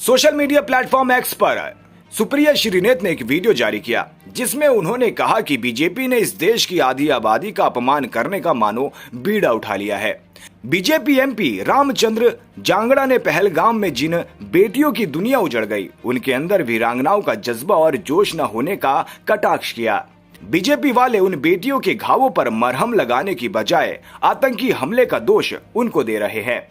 Social media platform x पर सुप्रिया श्रीनेत ने एक वीडियो जारी किया जिसमें उन्होंने कहा कि बीजेपी ने इस देश की आधी आबादी का अपमान करने का मानो बीड़ा उठा लिया है। बीजेपी एमपी रामचंद्र जांगड़ा ने पहलगाम में जिन बेटियों की दुनिया उजड़ गई उनके अंदर वीरांगनाओं का जज्बा और जोश न होने का कटाक्ष किया। बीजेपी वाले उन बेटियों के घावों पर मरहम लगाने की बजाय आतंकी हमले का दोष उनको दे रहे हैं।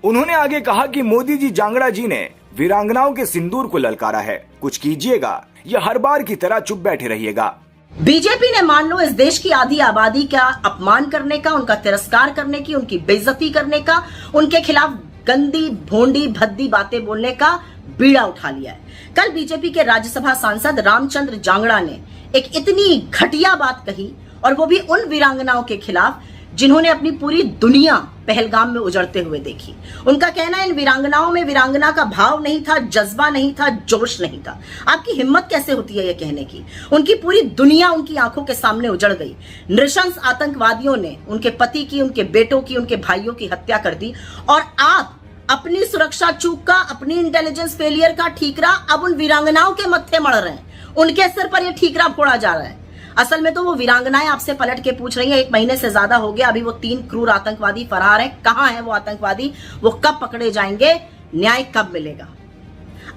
उन्होंने आगे कहा कि मोदी जी जांगड़ा जी ने वीरांगनाओं के सिंदूर को ललकारा है, कुछ कीजिएगा या हर बार की तरह चुप बैठे रहिएगा। बीजेपी ने मान लो इस देश की आधी आबादी का अपमान करने का, उनका तिरस्कार करने की, उनकी बेइज्जती करने का, उनके खिलाफ गंदी भोंडी भद्दी बातें बोलने का बीड़ा उठा लिया है। कल बीजेपी के राज्यसभा सांसद रामचंद्र जांगड़ा ने एक इतनी घटिया बात कही, और वो भी उन वीरांगनाओं के खिलाफ जिन्होंने अपनी पूरी दुनिया पहलगाम में उजड़ते हुए देखी। उनका कहना है इन वीरांगनाओं में वीरांगना का भाव नहीं था, जज्बा नहीं था, जोश नहीं था। आपकी हिम्मत कैसे होती है ये कहने की? उनकी पूरी दुनिया उनकी आंखों के सामने उजड़ गई। नृशंस आतंकवादियों ने उनके पति की, उनके बेटों की, उनके भाइयों की हत्या कर दी, और आप अपनी सुरक्षा चूक का, अपनी इंटेलिजेंस फेलियर का ठीकरा अब उन वीरांगनाओं के मत्थे मढ़ रहे हैं। उनके सिर पर यह ठीकरा फोड़ा जा रहा है। असल में तो वो वीरांगनाएं आपसे पलट के पूछ रही हैं, 1 महीने से ज्यादा हो गया, अभी वो 3 क्रूर आतंकवादी फरार हैं। कहां है वो आतंकवादी? वो कब पकड़े जाएंगे? न्याय कब मिलेगा?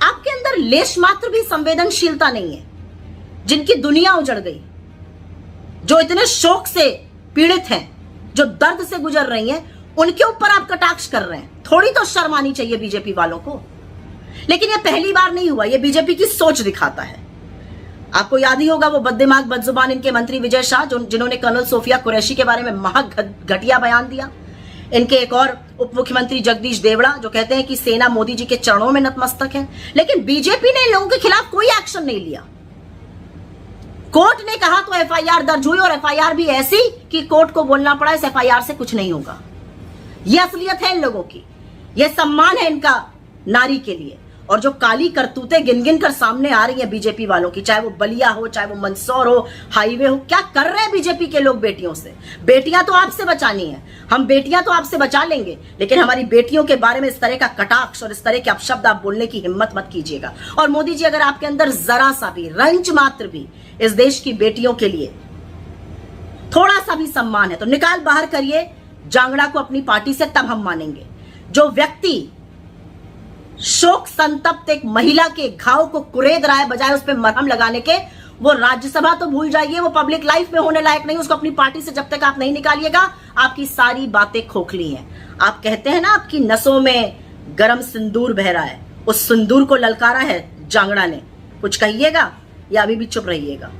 आपके अंदर लेश मात्र भी संवेदनशीलता नहीं है। जिनकी दुनिया उजड़ गई, जो इतने शोक से पीड़ित हैं, जो दर्द से गुजर रही हैं, उनके ऊपर आप कटाक्ष कर रहे हैं। थोड़ी तो शर्म आनी चाहिए बीजेपी वालों को। लेकिन ये पहली बार नहीं हुआ, ये बीजेपी की सोच दिखाता है। आपको याद ही होगा वो बददिमाग बदजुबान इनके मंत्री विजय शाह, जिन्होंने कर्नल सोफिया कुरैशी के बारे में घटिया बयान दिया। इनके एक और उप मुख्यमंत्री जगदीश देवड़ा, जो कहते हैं कि सेना मोदी जी के चरणों में नतमस्तक है। लेकिन बीजेपी ने इन लोगों के खिलाफ कोई एक्शन नहीं लिया। कोर्ट ने कहा तो एफआईआर दर्ज हुई, और एफआईआर भी ऐसी कि कोर्ट को बोलना पड़ा इस एफआईआर से कुछ नहीं होगा। यह असलियत है इन लोगों की, यह सम्मान है इनका नारी के लिए। और जो काली करतूतें गिन गिन कर सामने आ रही हैं बीजेपी वालों की, चाहे वो बलिया हो, चाहे वो मंदसौर हो, हाईवे हो, क्या कर रहे हैं बीजेपी के लोग बेटियों से? बेटियां तो आपसे बचानी है, हम बेटियां तो आपसे बचा लेंगे, लेकिन हमारी बेटियों के बारे में इस तरह का कटाक्ष और इस तरह के अपशब्द आप बोलने की हिम्मत मत कीजिएगा। और मोदी जी, अगर आपके अंदर जरा सा भी, रंच मात्र भी इस देश की बेटियों के लिए थोड़ा सा भी सम्मान है तो निकाल बाहर करिए जांगड़ा को अपनी पार्टी से, तब हम मानेंगे। जो व्यक्ति शोक संतप्त एक महिला के घाव को कुरेद रहा है बजाय उस पर मरहम लगाने के, वो राज्यसभा तो भूल जाइए, वो पब्लिक लाइफ में होने लायक नहीं। उसको अपनी पार्टी से जब तक आप नहीं निकालिएगा, आपकी सारी बातें खोखली हैं। आप कहते हैं ना आपकी नसों में गरम सिंदूर बह रहा है, उस सिंदूर को ललकारा है जांगड़ा ने। कुछ कहिएगा या अभी भी चुप रहिएगा?